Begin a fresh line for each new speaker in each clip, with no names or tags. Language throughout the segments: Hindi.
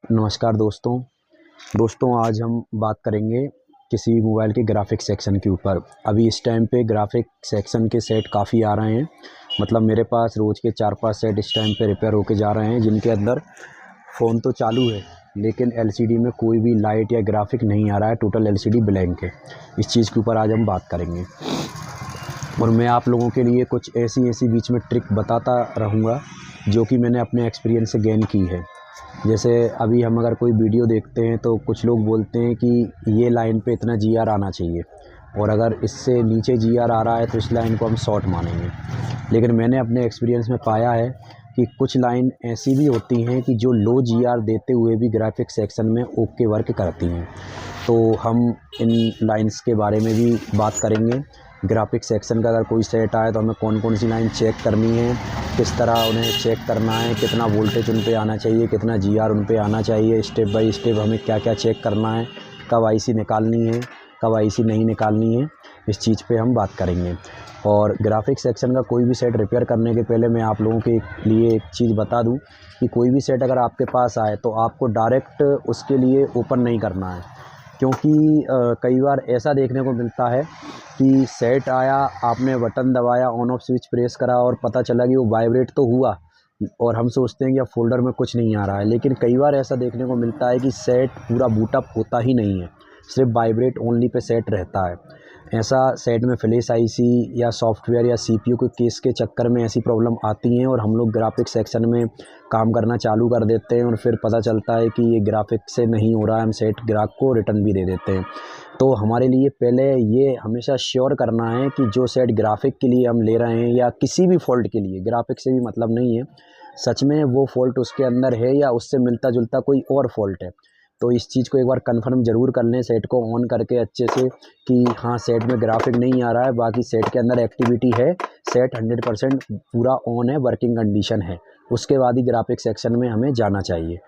नमस्कार दोस्तों आज हम बात करेंगे किसी भी मोबाइल के ग्राफिक सेक्शन के ऊपर। अभी इस टाइम पे ग्राफिक सेक्शन के सेट काफ़ी आ रहे हैं। मतलब मेरे पास रोज़ के 4-5 सेट इस टाइम पे रिपेयर होके जा रहे हैं, जिनके अंदर फ़ोन तो चालू है लेकिन एलसीडी में कोई भी लाइट या ग्राफिक नहीं आ रहा है, टोटल एलसीडी ब्लैंक है। इस चीज़ के ऊपर आज हम बात करेंगे और मैं आप लोगों के लिए कुछ ऐसी बीच में ट्रिक बताता रहूँगा जो कि मैंने अपने एक्सपीरियंस से गेन की है। जैसे अभी हम अगर कोई वीडियो देखते हैं तो कुछ लोग बोलते हैं कि ये लाइन पे इतना जीआर आना चाहिए और अगर इससे नीचे जीआर आ रहा है तो इस लाइन को हम शॉर्ट मानेंगे। लेकिन मैंने अपने एक्सपीरियंस में पाया है कि कुछ लाइन ऐसी भी होती हैं कि जो लो जीआर देते हुए भी ग्राफिक सेक्शन में ओके वर्क करती हैं। तो हम इन लाइंस के बारे में भी बात करेंगे। ग्राफिक सेक्शन का अगर कोई सेट आए तो हमें कौन कौन सी लाइन चेक करनी है, किस तरह उन्हें चेक करना है, कितना वोल्टेज उन पे आना चाहिए, कितना जीआर उन पे आना चाहिए, स्टेप बाय स्टेप हमें क्या क्या चेक करना है, कब आईसी निकालनी है, कब आईसी नहीं निकालनी है, इस चीज़ पे हम बात करेंगे। और ग्राफिक सेक्शन का कोई भी सेट रिपेयर करने के पहले मैं आप लोगों के लिए एक चीज़ बता दूं कि कोई भी सेट अगर आपके पास आए तो आपको डायरेक्ट उसके लिए ओपन नहीं करना है, क्योंकि कई बार ऐसा देखने को मिलता है कि सेट आया, आपने बटन दबाया, ऑन ऑफ स्विच प्रेस करा और पता चला कि वो वाइब्रेट तो हुआ और हम सोचते हैं कि अब फोल्डर में कुछ नहीं आ रहा है। लेकिन कई बार ऐसा देखने को मिलता है कि सेट पूरा बूटअप होता ही नहीं है, सिर्फ वाइब्रेट ओनली पे सेट रहता है। ऐसा सेट में फ्लैश आईसी या सॉफ्टवेयर या सीपीयू के केस के चक्कर में ऐसी प्रॉब्लम आती हैं और हम लोग ग्राफिक सेक्शन में काम करना चालू कर देते हैं और फिर पता चलता है कि ये ग्राफिक से नहीं हो रहा है, हम सेट ग्राहक को रिटर्न भी दे देते हैं। तो हमारे लिए पहले ये हमेशा श्योर करना है कि जो सेट ग्राफिक के लिए हम ले रहे हैं या किसी भी फॉल्ट के लिए, ग्राफिक से भी मतलब नहीं है, सच में वो फॉल्ट उसके अंदर है या उससे मिलता जुलता कोई और फॉल्ट है। तो इस चीज़ को एक बार कंफर्म ज़रूर कर लें सेट को ऑन करके अच्छे से कि हाँ, सेट में ग्राफिक नहीं आ रहा है, बाकी सेट के अंदर एक्टिविटी है, सेट 100% पूरा ऑन है, वर्किंग कंडीशन है। उसके बाद ही ग्राफिक सेक्शन में हमें जाना चाहिए।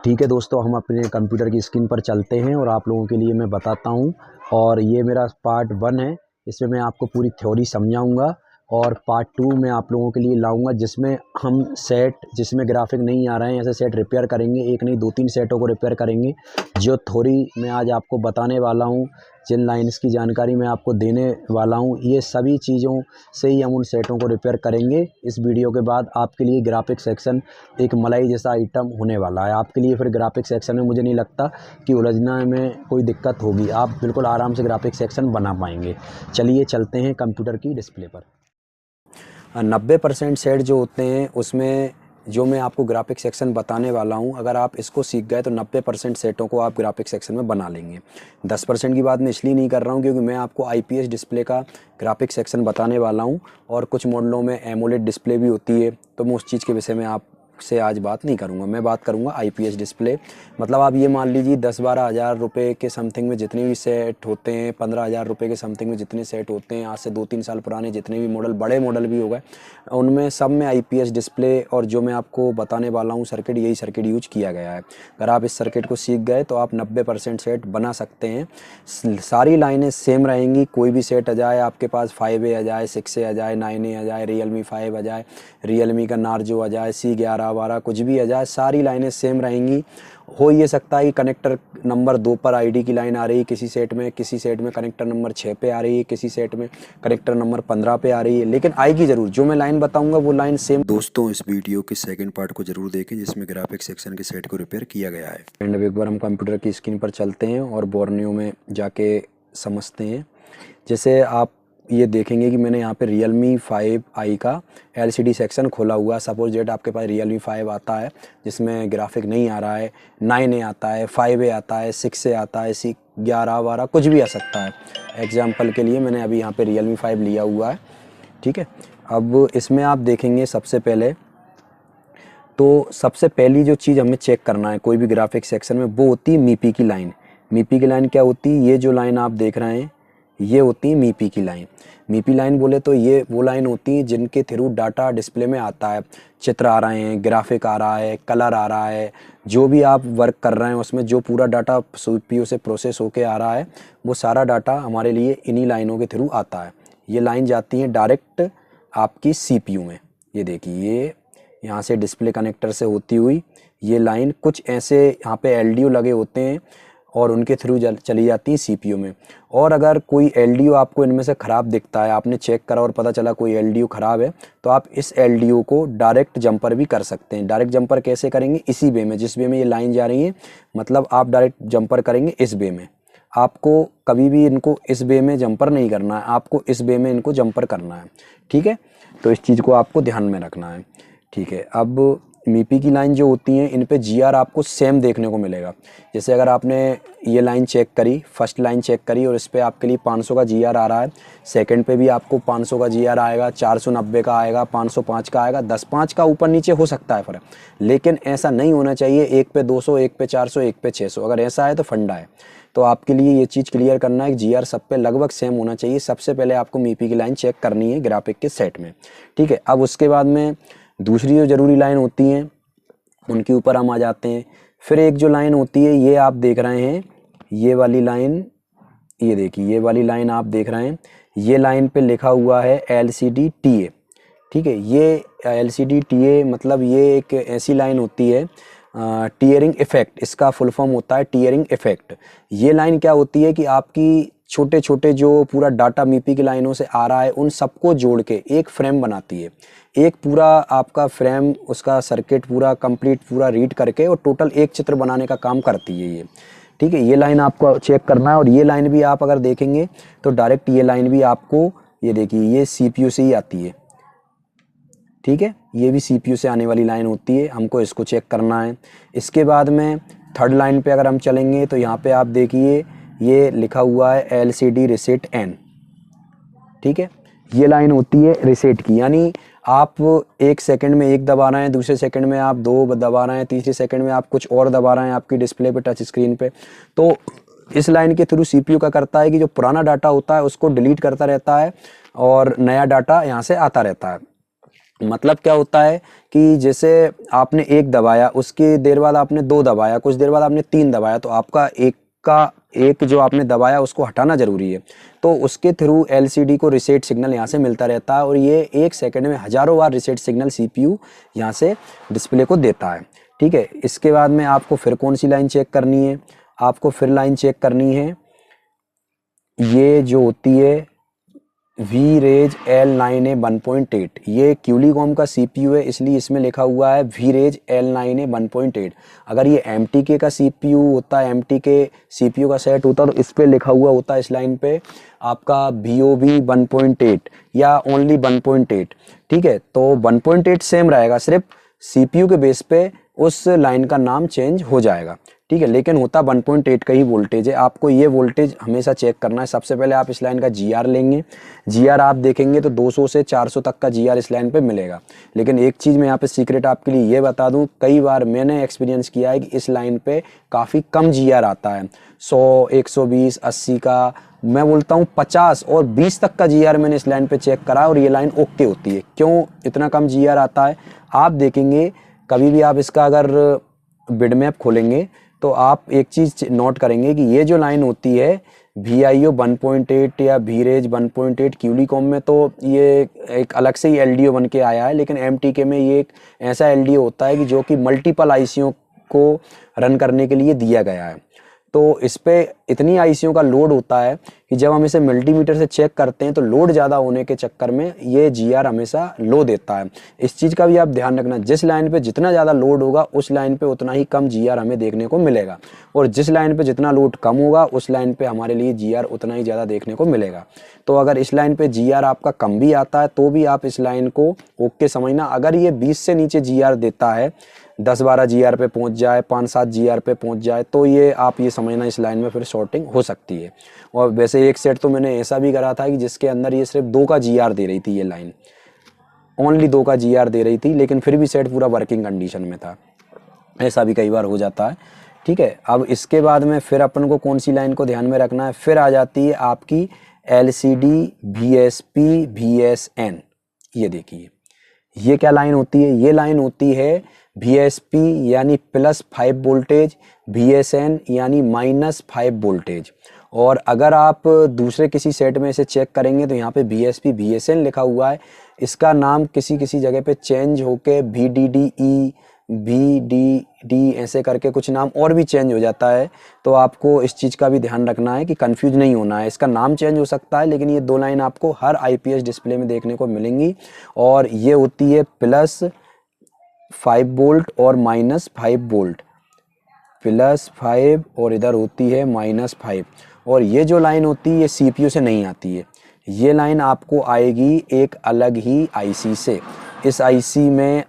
ठीक है दोस्तों, हम अपने कंप्यूटर की स्क्रीन पर चलते हैं और आप लोगों के लिए मैं बताता हूँ। और ये मेरा पार्ट 1 है, इसमें मैं आपको पूरी थ्योरी समझाऊँगा और पार्ट 2 मैं आप लोगों के लिए लाऊंगा जिसमें हम सेट जिसमें ग्राफिक नहीं आ रहे हैं ऐसे सेट रिपेयर करेंगे। एक नहीं 2-3 सेटों को रिपेयर करेंगे। जो थ्योरी मैं आज आपको बताने वाला हूँ, जिन लाइन्स की जानकारी मैं आपको देने वाला हूँ, ये सभी चीज़ों से ही हम उन सेटों को रिपेयर करेंगे। इस वीडियो के बाद आपके लिए ग्राफिक सेक्शन एक मलाई जैसा आइटम होने वाला है। आपके लिए फिर ग्राफिक सेक्शन में मुझे नहीं लगता कि उलझना में कोई दिक्कत होगी, आप बिल्कुल आराम से ग्राफिक सेक्शन बना पाएंगे। चलिए चलते हैं कंप्यूटर की डिस्प्ले पर। 90% सेट जो होते हैं उसमें जो मैं आपको ग्राफिक सेक्शन बताने वाला हूं, अगर आप इसको सीख गए तो 90% सेटों को आप ग्राफिक सेक्शन में बना लेंगे। 10% की बात मैं इसलिए नहीं कर रहा हूं क्योंकि मैं आपको आईपीएस डिस्प्ले का ग्राफिक सेक्शन बताने वाला हूं और कुछ मॉडलों में एमोलेड डिस्प्ले भी होती है, तो मैं उस चीज़ के विषय में आप से आज बात नहीं करूंगा। मैं बात करूंगा आईपीएस डिस्प्ले। मतलब आप ये मान लीजिए 10-12 हज़ार रुपये के समथिंग में जितने भी सेट होते हैं, 15 हज़ार रुपये के समथिंग में जितने सेट होते हैं, आज से 2-3 साल पुराने जितने भी मॉडल, बड़े मॉडल भी हो गए, उनमें सब में आईपीएस डिस्प्ले और जो मैं आपको बताने वाला हूँ सर्किट, यही सर्किट यूज किया गया है। अगर आप इस सर्किट को सीख गए तो आप 90% सेट बना सकते हैं। सारी लाइनें सेम रहेंगी, कोई भी सेट आ जाए आपके पास, 5A आ जाए, 6A आ जाए, 9A आ जाए, रियलमी 5 आ जाए, रियलमी का नार्जो आ जाए, C11-12 कुछ भी आ जाए, सारी लाइनें सेम रहेंगी। हो ये सकता है कि कनेक्टर नंबर 2 पर आईडी की लाइन आ रही है किसी सेट में, किसी सेट में कनेक्टर नंबर 6 पे आ रही है, किसी सेट में कनेक्टर नंबर 15 पे आ रही है, लेकिन आएगी ज़रूर। जो मैं लाइन बताऊंगा वो लाइन सेम।
दोस्तों इस वीडियो के सेकंड पार्ट को जरूर देखें जिसमें ग्राफिक सेक्शन के सेट को रिपेयर किया गया है।
एंड एक बार हम कंप्यूटर की स्क्रीन पर चलते हैं और बोर्नियो में जाके समझते हैं। जैसे आप ये देखेंगे कि मैंने यहाँ पे Realme 5i का LCD सेक्शन खोला हुआ है। सपोज डेट आपके पास Realme 5 आता है जिसमें ग्राफिक नहीं आ रहा है, 9A आता है, 5A आता है, 6A आता है, C11-12 कुछ भी आ सकता है। एग्जाम्पल के लिए मैंने अभी यहाँ पे Realme 5 लिया हुआ है, ठीक है। अब इसमें आप देखेंगे सबसे पहले, तो सबसे पहली जो चीज़ हमें चेक करना है कोई भी ग्राफिक सेक्शन में, वो होती है मीपी की लाइन। मीपी की लाइन क्या होती है? ये जो लाइन आप देख रहे हैं ये होती है मीपी की लाइन। मीपी लाइन बोले तो ये वो लाइन होती है जिनके थ्रू डाटा डिस्प्ले में आता है, चित्र आ रहे हैं, ग्राफिक आ रहा है, कलर आ रहा है, जो भी आप वर्क कर रहे हैं उसमें जो पूरा डाटा सीपीयू से प्रोसेस होके आ रहा है, वो सारा डाटा हमारे लिए इन्हीं लाइनों के थ्रू आता है। ये लाइन जाती है डायरेक्ट आपकी सीपीयू में। ये देखिए, ये यहाँ से डिस्प्ले कनेक्टर से होती हुई ये लाइन कुछ ऐसे यहाँ पे एलडीओ लगे होते हैं और उनके थ्रू चली जाती है सीपीयू में। और अगर कोई एलडीओ आपको इनमें से ख़राब दिखता है, आपने चेक करा और पता चला कोई एलडीओ ख़राब है, तो आप इस एलडीओ को डायरेक्ट जंपर भी कर सकते हैं। डायरेक्ट जंपर कैसे करेंगे? इसी वे में जिस वे में ये लाइन जा रही है, मतलब आप डायरेक्ट जंपर करेंगे इस वे में। आपको कभी भी इनको इस वे में जंपर नहीं करना है, आपको इस वे में इनको जंपर करना है। ठीक है, तो इस चीज़ को आपको ध्यान में रखना है। ठीक है, अब मीपी की लाइन जो होती हैं इन पे जीआर आपको सेम देखने को मिलेगा। जैसे अगर आपने ये लाइन चेक करी, फर्स्ट लाइन चेक करी और इस पे आपके लिए 500 का जीआर आ रहा है, सेकंड पे भी आपको 500 का जीआर आएगा, 490 का आएगा, 505 का आएगा, 10-5 का ऊपर नीचे हो सकता है फ़र्क, लेकिन ऐसा नहीं होना चाहिए एक पे 200, एक पे 400, एक पे 600। अगर ऐसा है तो फंडा है। तो आपके लिए ये चीज़ क्लियर करना है कि जीआर सब पे लगभग सेम होना चाहिए। सबसे पहले आपको मीपी की लाइन चेक करनी है ग्राफिक के सेट में। ठीक है, अब उसके बाद में दूसरी जो ज़रूरी लाइन होती हैं उनके ऊपर हम आ जाते हैं। फिर एक जो लाइन होती है ये आप देख रहे हैं, ये वाली लाइन, ये देखिए ये वाली लाइन आप देख रहे हैं, ये लाइन पे लिखा हुआ है LCD TA। ठीक है, ये LCD TA मतलब ये एक ऐसी लाइन होती है, टीयरिंग इफेक्ट, इसका फुल फॉर्म होता है टीयरिंग इफेक्ट। ये लाइन क्या होती है कि आपकी छोटे छोटे जो पूरा डाटा मीपी की लाइनों से आ रहा है उन सबको जोड़ के एक फ्रेम बनाती है। एक पूरा आपका फ्रेम, उसका सर्किट पूरा कंप्लीट पूरा रीड करके और टोटल एक चित्र बनाने का काम करती है ये। ठीक है, ये लाइन आपको चेक करना है। और ये लाइन भी आप अगर देखेंगे तो डायरेक्ट ये लाइन भी आपको, ये देखिए ये सीपीयू से ही आती है। ठीक है, ये भी सीपीयू से आने वाली लाइन होती है, हमको इसको चेक करना है। इसके बाद में थर्ड लाइन पे अगर हम चलेंगे तो यहाँ पे आप देखिए ये लिखा हुआ है LCD रीसेट N। ठीक है, ये लाइन होती है रीसेट की, यानी आप एक सेकंड में एक दबा रहे हैं, दूसरे सेकंड में आप दो दबा रहे हैं, तीसरे सेकंड में आप कुछ और दबा रहे हैं आपकी डिस्प्ले पे, टच स्क्रीन पे। तो इस लाइन के थ्रू सीपीयू का करता है कि जो पुराना डाटा होता है उसको डिलीट करता रहता है और नया डाटा यहाँ से आता रहता है। मतलब क्या होता है कि जैसे आपने एक दबाया, उसकी देर बाद आपने दो दबाया, कुछ देर बाद आपने तीन दबाया, तो आपका एक जो आपने दबाया उसको हटाना जरूरी है। तो उसके थ्रू LCD को रीसेट सिग्नल यहाँ से मिलता रहता है और ये एक सेकंड में हजारों बार रीसेट सिग्नल CPU यहाँ से डिस्प्ले को देता है। ठीक है, इसके बाद में आपको फिर कौन सी लाइन चेक करनी है? आपको फिर लाइन चेक करनी है ये जो होती है VRAGE L9A 1.8। ये क्यूलीकॉम का CPU है, इसलिए इसमें लिखा हुआ है VRAGE L9A 1.8। अगर ये MTK का CPU होता है, MTK CPU का सेट होता तो इस पे लिखा हुआ होता है इस लाइन पे आपका VOV 1.8 या ओनली 1.8। ठीक है, तो 1.8 सेम रहेगा, सिर्फ CPU के बेस पे उस लाइन का नाम चेंज हो जाएगा। ठीक है, लेकिन होता 1.8 का ही वोल्टेज है। आपको ये वोल्टेज हमेशा चेक करना है। सबसे पहले आप इस लाइन का जीआर लेंगे, जीआर आप देखेंगे तो 200 से 400 तक का जीआर इस लाइन पे मिलेगा। लेकिन एक चीज़ मैं यहाँ पे सीक्रेट आपके लिए ये बता दूँ, कई बार मैंने एक्सपीरियंस किया है कि इस लाइन पे काफ़ी कम जीआर आता है, 100, 120, 80 का, मैं बोलता हूँ 50 और 20 तक का जीआर मैंने इस लाइन पे चेक करा और ये लाइन ओके होती है। क्यों इतना कम जीआर आता है? आप देखेंगे कभी भी आप इसका अगर बिड मैप खोलेंगे तो आप एक चीज़ नोट करेंगे कि ये जो लाइन होती है VIO 1.8 या VRAGE 1.8 क्यूलीकॉम में तो ये एक अलग से ही LDO बन के आया है, लेकिन MTK में ये एक ऐसा LDO होता है कि जो कि मल्टीपल आईसीओ को रन करने के लिए दिया गया है। तो इस पे इतनी आईसीओ का लोड होता है कि जब हम इसे मल्टीमीटर से चेक करते हैं तो लोड ज़्यादा होने के चक्कर में ये जीआर हमेशा लो देता है। इस चीज़ का भी आप ध्यान रखना, जिस लाइन पे जितना ज़्यादा लोड होगा उस लाइन पे उतना ही कम जीआर हमें देखने को मिलेगा, और जिस लाइन पे जितना लोड कम होगा उस लाइन पे हमारे लिए जीआर उतना ही ज़्यादा देखने को मिलेगा। तो अगर इस लाइन पे जीआर आपका कम भी आता है तो भी आप इस लाइन को ओके समझना। अगर ये 20 से नीचे जीआर देता है, 10-12 जीआर पे पहुंच जाए, 5-7 जीआर पे पहुंच जाए, तो ये आप ये समझना इस लाइन में फिर शॉर्टिंग हो सकती है। और वैसे एक सेट तो मैंने ऐसा भी करा था कि जिसके अंदर ये सिर्फ 2 का जीआर दे रही थी, ये लाइन ओनली 2 का जीआर दे रही थी, लेकिन फिर भी सेट पूरा वर्किंग कंडीशन में था। ऐसा भी कई बार हो जाता है। ठीक है, अब इसके बाद में फिर अपन को कौन सी लाइन को ध्यान में रखना है? फिर आ जाती है आपकी LCD VSP VSN। ये देखिए ये क्या लाइन होती है? ये लाइन होती है VSP यानी +5 वोल्टेज, VSN यानी -5 वोल्टेज। और अगर आप दूसरे किसी सेट में इसे चेक करेंगे तो यहाँ पे VSP VSN लिखा हुआ है। इसका नाम किसी किसी जगह पे चेंज होके VDDE VDD ऐसे करके कुछ नाम और भी चेंज हो जाता है। तो आपको इस चीज़ का भी ध्यान रखना है कि कंफ्यूज नहीं होना है। इसका नाम चेंज हो सकता है, लेकिन ये 2 लाइन आपको हर IPS डिस्प्ले में देखने को मिलेंगी। और ये होती है +5 वोल्ट और -5 वोल्ट, +5 और इधर होती है -5। और ये जो लाइन होती है ये CPU से नहीं आती है, ये लाइन आपको आएगी एक अलग ही IC से। इस IC में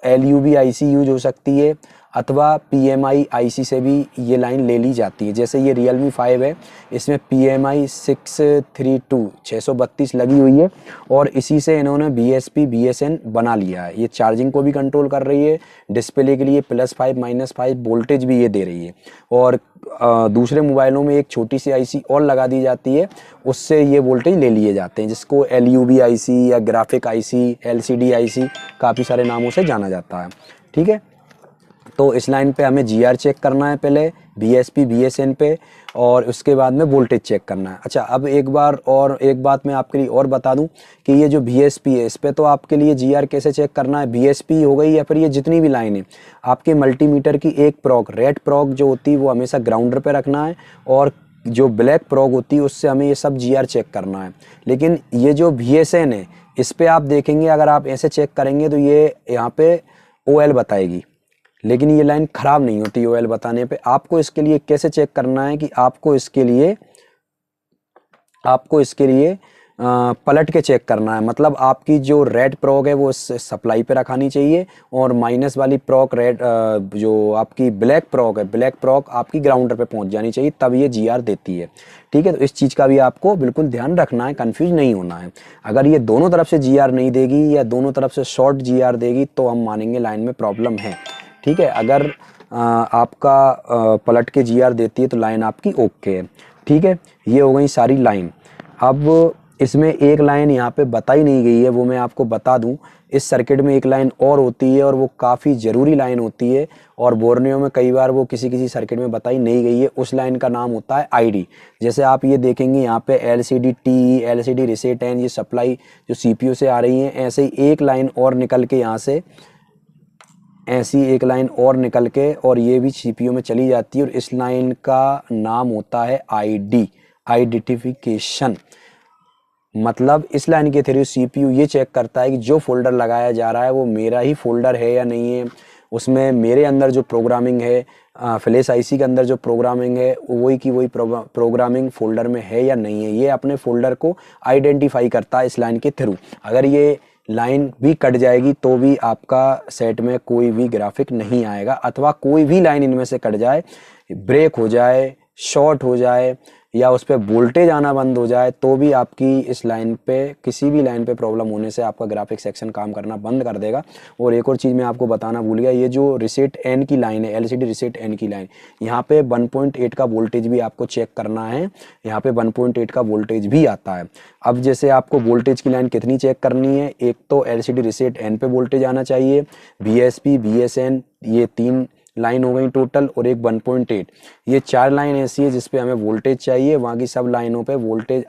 LUB IC यूज हो सकती है अथवा PMI IC से भी ये लाइन ले ली जाती है। जैसे ये Realme 5 है, इसमें PMI 632 लगी हुई है और इसी से इन्होंने BSP BSN बना लिया है। ये चार्जिंग को भी कंट्रोल कर रही है, डिस्प्ले के लिए +5 -5 वोल्टेज भी ये दे रही है। और दूसरे मोबाइलों में एक छोटी सी IC और लगा दी जाती है, उससे ये वोल्टेज ले लिए जाते हैं, जिसको LUB IC या ग्राफिक IC, LCD IC काफ़ी सारे नामों से जाना जाता है। ठीक है, तो इस लाइन पे हमें GR चेक करना है पहले, BSP BSN पे, और उसके बाद में वोल्टेज चेक करना है। अच्छा, अब एक बात मैं आपके लिए और बता दूं कि ये जो BSP है, इस पे तो आपके लिए GR कैसे चेक करना है, BSP हो गई या फिर ये जितनी भी लाइन है आपके मल्टीमीटर की, एक प्रॉग रेड प्रॉग जो होती है वो हमेशा ग्राउंडर पे रखना है, और जो ब्लैक प्रॉग होती है उससे हमें ये सब GR चेक करना है। लेकिन ये जो VSN है, इस पे आप देखेंगे, अगर आप ऐसे चेक करेंगे तो ये यहाँ पे OL बताएगी, लेकिन ये लाइन ख़राब नहीं होती OL बताने पे। आपको इसके लिए कैसे चेक करना है कि आपको इसके लिए पलट के चेक करना है। मतलब आपकी जो रेड प्रॉग है वो इस सप्लाई पे रखानी चाहिए, और माइनस वाली प्रॉग जो आपकी ब्लैक प्रॉग है, ब्लैक प्रॉग आपकी ग्राउंडर पे पहुंच जानी चाहिए, तब ये GR देती है। ठीक है, तो इस चीज़ का भी आपको बिल्कुल ध्यान रखना है, कंफ्यूज नहीं होना है। अगर ये दोनों तरफ से GR नहीं देगी या दोनों तरफ से शॉर्ट GR देगी तो हम मानेंगे लाइन में प्रॉब्लम है। ठीक है, अगर आपका पलट के GR देती है तो लाइन आपकी ओके है। ठीक है, ये हो गई सारी लाइन। अब इसमें एक लाइन यहाँ पे बताई नहीं गई है, वो मैं आपको बता दूं। इस सर्किट में एक लाइन और होती है और वो काफ़ी ज़रूरी लाइन होती है, और बोर्नियो में कई बार वो किसी सर्किट में बताई नहीं गई है। उस लाइन का नाम होता है ID। जैसे आप ये देखेंगे यहाँ पे LCD TE, LCD रीसेट एन, ये सप्लाई जो CPU से आ रही है, ऐसे ही एक लाइन और निकल के यहाँ से, ऐसी एक लाइन और निकल के और ये भी CPU में चली जाती है, और इस लाइन का नाम होता है ID, आइडेंटिफिकेशन। मतलब इस लाइन के थ्रू CPU ये चेक करता है कि जो फोल्डर लगाया जा रहा है वो मेरा ही फोल्डर है या नहीं है, उसमें मेरे अंदर जो प्रोग्रामिंग है, फ्लैश IC के अंदर जो प्रोग्रामिंग है वही की वही प्रोग्रामिंग फोल्डर में है या नहीं है। ये अपने फोल्डर को आइडेंटिफाई करता है इस लाइन के थ्रू। अगर ये लाइन भी कट जाएगी तो भी आपका सेट में कोई भी ग्राफिक नहीं आएगा, अथवा कोई भी लाइन इनमें से कट जाए, ब्रेक हो जाए, शॉर्ट हो जाए, या उस पर वोल्टेज आना बंद हो जाए, तो भी आपकी इस लाइन पे, किसी भी लाइन पे प्रॉब्लम होने से आपका ग्राफिक सेक्शन काम करना बंद कर देगा। और एक और चीज़ मैं आपको बताना भूल गया, ये जो रीसेट एन की लाइन है, LCD रीसेट एन की लाइन, यहाँ पे 1.8 का वोल्टेज भी आपको चेक करना है। यहाँ पे 1.8 का वोल्टेज भी आता है। अब जैसे आपको वोल्टेज की लाइन कितनी चेक करनी है, एक तो LCD रीसेट एन पे वोल्टेज आना चाहिए, BSP BSN, ये 3 लाइन हो गई टोटल, और एक 1.8, ये 4 लाइन ऐसी है जिसपे हमें वोल्टेज चाहिए। बाकी सब लाइनों पे वोल्टेज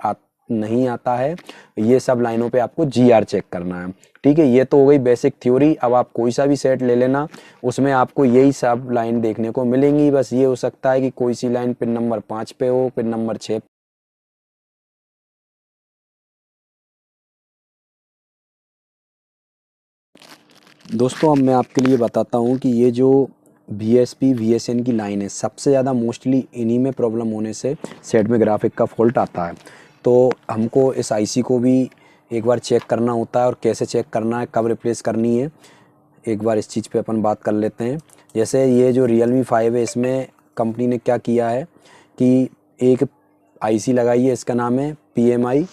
नहीं आता है। ये सब लाइनों पे आपको GR चेक करना है। ठीक है, ये तो हो गई बेसिक थ्योरी। अब आप कोई सा भी सेट ले लेना, उसमें आपको यही सब लाइन देखने को मिलेंगी। बस ये हो सकता है कि कोई सी लाइन पिन नंबर 5 पे हो, पिन नंबर 6। दोस्तों, अब मैं आपके लिए बताता हूँ कि ये जो BSP VSN की लाइन है, सबसे ज़्यादा मोस्टली इन्हीं में प्रॉब्लम होने से सेट में ग्राफिक का फॉल्ट आता है। तो हमको इस IC को भी एक बार चेक करना होता है, और कैसे चेक करना है, कब रिप्लेस करनी है, एक बार इस चीज़ पे अपन बात कर लेते हैं। जैसे ये जो Realme 5 है, इसमें कंपनी ने क्या किया है कि एक IC लगाई है, इसका नाम है PMI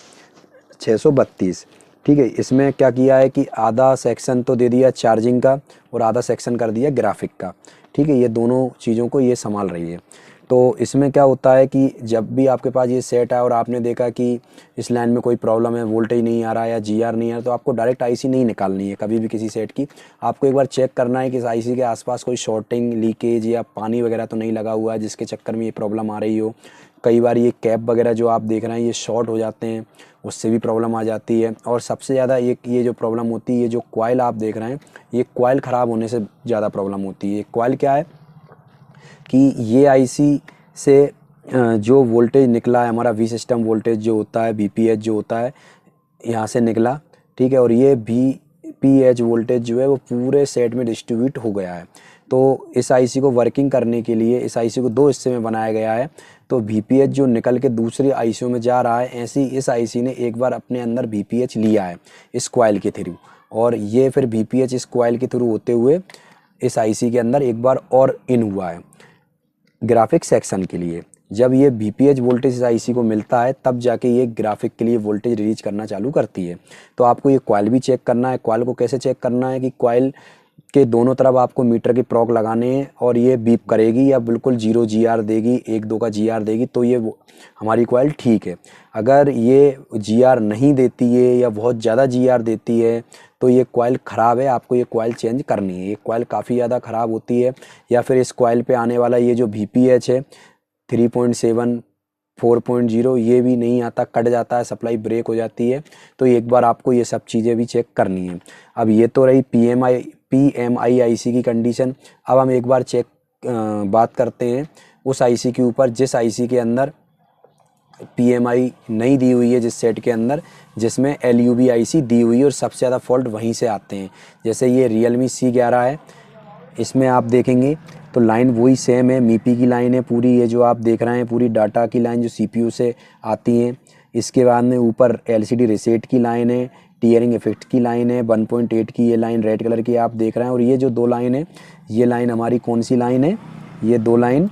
632। ठीक है, इसमें क्या किया है कि आधा सेक्शन तो दे दिया चार्जिंग का और आधा सेक्शन कर दिया ग्राफिक का। ठीक है, ये दोनों चीज़ों को ये संभाल रही है। तो इसमें क्या होता है कि जब भी आपके पास ये सेट है और आपने देखा कि इस लाइन में कोई प्रॉब्लम है, वोल्टेज नहीं आ रहा है या जीआर नहीं आ रहा, तो आपको डायरेक्ट आईसी नहीं निकालनी है कभी भी किसी सेट की। आपको एक बार चेक करना है कि इस आईसी के आसपास कोई शॉर्टिंग, लीकेज या पानी वगैरह तो नहीं लगा हुआ है जिसके चक्कर में ये प्रॉब्लम आ रही हो। कई बार ये कैप वगैरह जो आप देख रहे हैं ये शॉर्ट हो जाते हैं, उससे भी प्रॉब्लम आ जाती है। और सबसे ज़्यादा ये जो प्रॉब्लम होती है, ये जो कॉइल आप देख रहे हैं, ये कॉइल ख़राब होने से ज़्यादा प्रॉब्लम होती है। कॉइल क्या है कि ये आईसी से जो वोल्टेज निकला है, हमारा वी सिस्टम वोल्टेज जो होता है, बीपीएच जो होता है, यहाँ से निकला, ठीक है, और ये बीपीएच वोल्टेज जो है वो पूरे सेट में डिस्ट्रीब्यूट हो गया है। तो इस आईसी को वर्किंग करने के लिए इस आईसी को दो हिस्से में बनाया गया है। तो बीपीएच जो निकल के दूसरी आईसीओ में जा रहा है, ऐसे ही इस आईसी ने एक बार अपने अंदर बीपीएच लिया है इस कॉइल के थ्रू, और ये फिर बीपीएच इस कॉइल के थ्रू होते हुए इस आईसी के अंदर एक बार और इन हुआ है ग्राफिक सेक्शन के लिए। जब ये बीपीएच वोल्टेज इस आईसी को मिलता है तब जाके ये ग्राफिक के लिए वोल्टेज रिलीज करना चालू करती है। तो आपको ये कॉइल भी चेक करना है। कॉइल को कैसे चेक करना है कि कॉइल के दोनों तरफ आपको मीटर के प्रॉक लगाने हैं और ये बीप करेगी या बिल्कुल 0 जीआर देगी, 1-2 का जीआर देगी, तो ये हमारी कॉइल ठीक है। अगर ये जीआर नहीं देती है या बहुत ज़्यादा जीआर देती है तो ये कॉइल ख़राब है, आपको ये कॉइल चेंज करनी है। ये कॉइल काफ़ी ज़्यादा ख़राब होती है, या फिर इस कॉइल पे आने वाला ये जो VPH है 3.7 4.0 ये भी नहीं आता, कट जाता है, सप्लाई ब्रेक हो जाती है। तो एक बार आपको ये सब चीज़ें भी चेक करनी है। अब ये तो रही PMI आईसी की कंडीशन। अब हम एक बार बात करते हैं उस आईसी के ऊपर जिस आईसी के अंदर PMI नहीं दी हुई है, जिस सेट के अंदर जिसमें LUB आईसी दी हुई है, और सबसे ज़्यादा फॉल्ट वहीं से आते हैं। जैसे ये Realme C11 है, इसमें आप देखेंगे तो लाइन वही सेम है, MIPI की लाइन है पूरी, ये जो आप देख रहे हैं पूरी डाटा की लाइन जो CPU से आती हैं। इसके बाद में ऊपर LCD रीसेट की लाइन है, टीयरिंग इफेक्ट की लाइन है, 1.8 की ये लाइन रेड कलर की आप देख रहे हैं। और ये जो दो लाइन है, ये लाइन हमारी कौन सी लाइन है, ये दो लाइन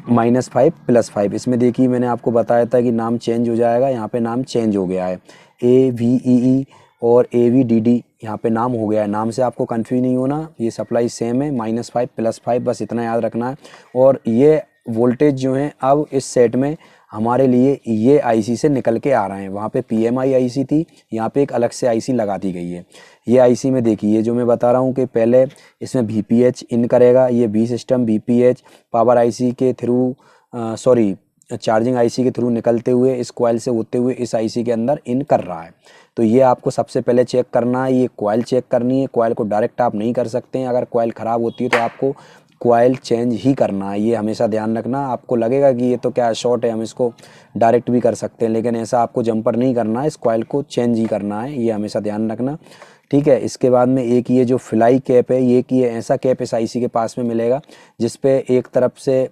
-5 +5। इसमें देखिए मैंने आपको बताया था कि नाम चेंज हो जाएगा, यहाँ पे नाम चेंज हो गया है, AVEE और AVDD यहाँ पे नाम हो गया है। नाम से आपको कंफ्यूज नहीं होना, ये सप्लाई सेम है, -5 +5, बस इतना याद रखना है। और ये वोल्टेज जो है अब इस सेट में हमारे लिए ये आईसी से निकल के आ रहे हैं। वहाँ पे PMI आईसी थी, यहाँ पे एक अलग से आईसी लगा दी गई है। ये आईसी में देखिए, ये जो मैं बता रहा हूँ कि पहले इसमें VPH इन करेगा, ये V system VPH power IC के थ्रू चार्जिंग आईसी के थ्रू निकलते हुए इस कॉइल से होते हुए इस आईसी के अंदर इन कर रहा है। तो ये आपको सबसे पहले चेक करना है, ये कॉइल चेक करनी है। कॉइल को डायरेक्ट आप नहीं कर सकते हैं, अगर कॉइल ख़राब होती है तो आपको कॉइल चेंज ही करना है, ये हमेशा ध्यान रखना। आपको लगेगा कि ये तो क्या शॉर्ट है, हम इसको डायरेक्ट भी कर सकते हैं, लेकिन ऐसा आपको जंपर नहीं करना है, इस कॉइल को चेंज ही करना है, ये हमेशा ध्यान रखना, ठीक है। इसके बाद में एक ये जो फ्लाई कैप है, ये ऐसा कैप इस आईसी के पास में मिलेगा जिस पे एक तरफ से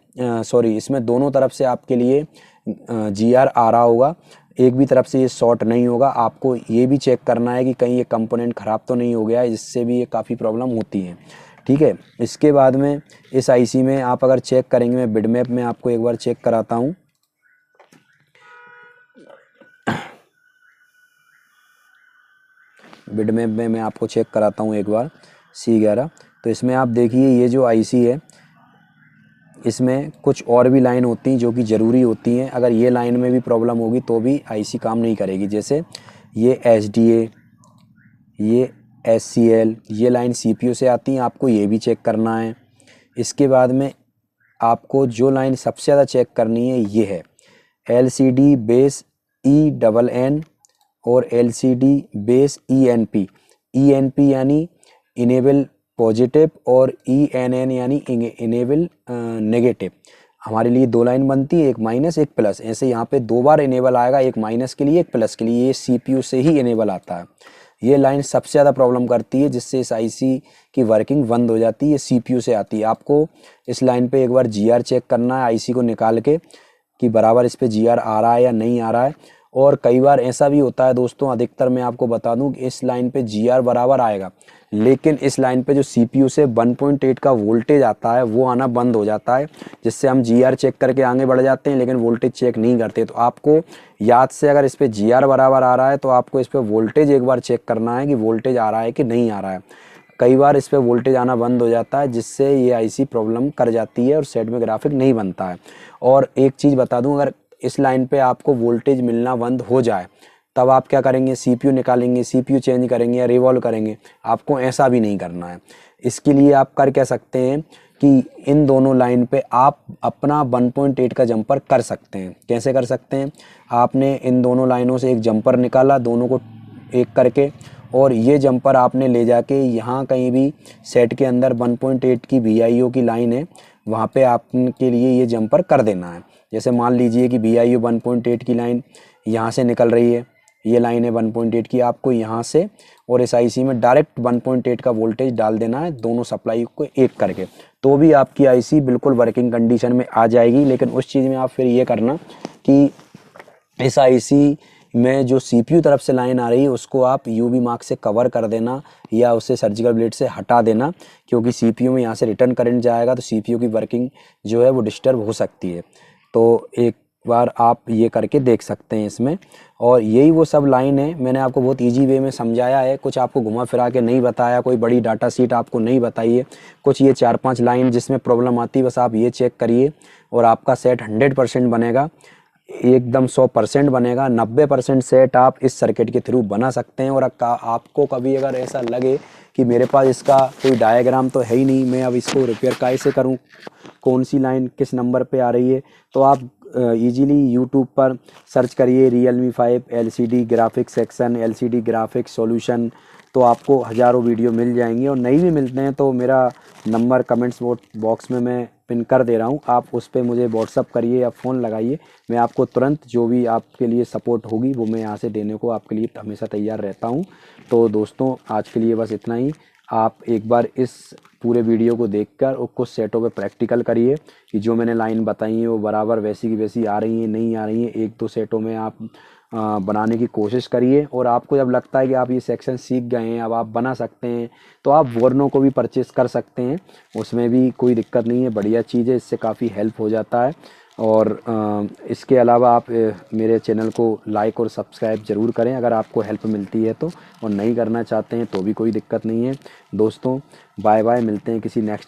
इसमें दोनों तरफ से आपके लिए जीआर आ रहा होगा, एक भी तरफ से ये शॉर्ट नहीं होगा। आपको ये भी चेक करना है कि कहीं ये कंपोनेंट ख़राब तो नहीं हो गया है, जिससे भी ये काफ़ी प्रॉब्लम होती है, ठीक है। इसके बाद में इस आईसी में आप अगर चेक करेंगे, मैं बिटमैप में आपको एक बार चेक कराता हूँ। बिटमैप में मैं आपको चेक कराता हूँ एक बार C11। तो इसमें आप देखिए ये जो आईसी है इसमें कुछ और भी लाइन होती हैं जो कि ज़रूरी होती हैं। अगर ये लाइन में भी प्रॉब्लम होगी तो भी आईसी काम नहीं करेगी। जैसे ये SDA, ये SCL, ये लाइन CPU से आती हैं, आपको ये भी चेक करना है। इसके बाद में आपको जो लाइन सबसे ज़्यादा चेक करनी है ये है LCD बेस ENN और LCD बेस ENP। ENP यानी इनेबल पॉजिटिव और ENN यानी इनेबल नेगेटिव। हमारे लिए दो लाइन बनती है, एक माइनस एक प्लस। ऐसे यहाँ पे दो बार इनेबल आएगा, एक माइनस के लिए एक प्लस के लिए। ये CPU से ही इनेबल आता है। ये लाइन सबसे ज़्यादा प्रॉब्लम करती है, जिससे इस आईसी की वर्किंग बंद हो जाती है, CPU से आती है। आपको इस लाइन पे एक बार GR चेक करना है आईसी को निकाल के कि बराबर इस पे GR आ रहा है या नहीं आ रहा है। और कई बार ऐसा भी होता है दोस्तों, अधिकतर मैं आपको बता दूं कि इस लाइन पे GR बराबर आएगा, लेकिन इस लाइन पे जो CPU से 1.8 का वोल्टेज आता है वो आना बंद हो जाता है, जिससे हम GR चेक करके आगे बढ़ जाते हैं लेकिन वोल्टेज चेक नहीं करते। तो आपको याद से अगर इस पे GR बराबर आ रहा है तो आपको इस पे वोल्टेज एक बार चेक करना है कि वोल्टेज आ रहा है कि नहीं आ रहा है। कई बार इस पर वोल्टेज आना बंद हो जाता है, जिससे ये आईसी प्रॉब्लम कर जाती है और सेट में ग्राफिक नहीं बनता है। और एक चीज़ बता दूं, अगर इस लाइन पे आपको वोल्टेज मिलना बंद हो जाए तब आप क्या करेंगे, सीपीयू निकालेंगे, सीपीयू चेंज करेंगे या रिवॉल्व करेंगे। आपको ऐसा भी नहीं करना है। इसके लिए आप कर क्या सकते हैं कि इन दोनों लाइन पे आप अपना 1.8 का जंपर कर सकते हैं। कैसे कर सकते हैं, आपने इन दोनों लाइनों से एक जंपर निकाला, दोनों को एक करके, और ये जंपर आपने ले जाके यहाँ कहीं भी सेट के अंदर 1.8 की VIO की लाइन है, वहाँ पे आपके लिए ये जंपर कर देना है। जैसे मान लीजिए कि VIO 1.8 की लाइन यहाँ से निकल रही है, ये लाइन है 1.8 की, आपको यहाँ से और इस आईसी में डायरेक्ट 1.8 का वोल्टेज डाल देना है, दोनों सप्लाई को एक करके, तो भी आपकी आईसी बिल्कुल वर्किंग कंडीशन में आ जाएगी। लेकिन उस चीज़ में आप फिर ये करना कि इस आईसी में जो सीपीयू तरफ से लाइन आ रही है उसको आप यूवी मार्क से कवर कर देना या उसे सर्जिकल ब्लेड से हटा देना, क्योंकि सीपीयू में यहाँ से रिटर्न करंट जाएगा तो सीपीयू की वर्किंग जो है वो डिस्टर्ब हो सकती है। तो एक बार आप ये करके देख सकते हैं इसमें। और यही वो सब लाइन है, मैंने आपको बहुत इजी वे में समझाया है, कुछ आपको घुमा फिरा के नहीं बताया, कोई बड़ी डाटा शीट आपको नहीं बताई है। कुछ ये 4-5 लाइन जिसमें प्रॉब्लम आती है, बस आप ये चेक करिए और आपका सेट 100% बनेगा, एकदम 100% बनेगा। 90% सेट आप इस सर्किट के थ्रू बना सकते हैं। और आपको कभी अगर ऐसा लगे कि मेरे पास इसका कोई डायग्राम तो है ही नहीं, मैं अब इसको रिपेयर कैसे करूं, कौन सी लाइन किस नंबर पे आ रही है, तो आप इजीली यूट्यूब पर सर्च करिए Realme 5 LCD graphic section, LCD graphic solution, तो आपको हज़ारों वीडियो मिल जाएंगी। और नहीं भी मिलते हैं तो मेरा नंबर कमेंट्स बॉक्स में मैं पिन कर दे रहा हूँ, आप उस पर मुझे व्हाट्सअप करिए या फ़ोन लगाइए, मैं आपको तुरंत जो भी आपके लिए सपोर्ट होगी वो मैं यहाँ से देने को आपके लिए हमेशा तैयार रहता हूँ। तो दोस्तों आज के लिए बस इतना ही। आप एक बार इस पूरे वीडियो को देखकर और कुछ सेटों पे प्रैक्टिकल करिए कि जो मैंने लाइन बताई है वो बराबर वैसी की वैसी आ रही है नहीं आ रही है। 1-2 सेटों में आप बनाने की कोशिश करिए, और आपको जब लगता है कि आप ये सेक्शन सीख गए हैं, अब आप बना सकते हैं, तो आप वॉर्नो को भी परचेस कर सकते हैं, उसमें भी कोई दिक्कत नहीं है, बढ़िया चीज़ है, इससे काफ़ी हेल्प हो जाता है। और इसके अलावा आप मेरे चैनल को लाइक और सब्सक्राइब ज़रूर करें अगर आपको हेल्प मिलती है तो, और नहीं करना चाहते हैं तो भी कोई दिक्कत नहीं है। दोस्तों बाय बाय, मिलते हैं किसी नेक्स्ट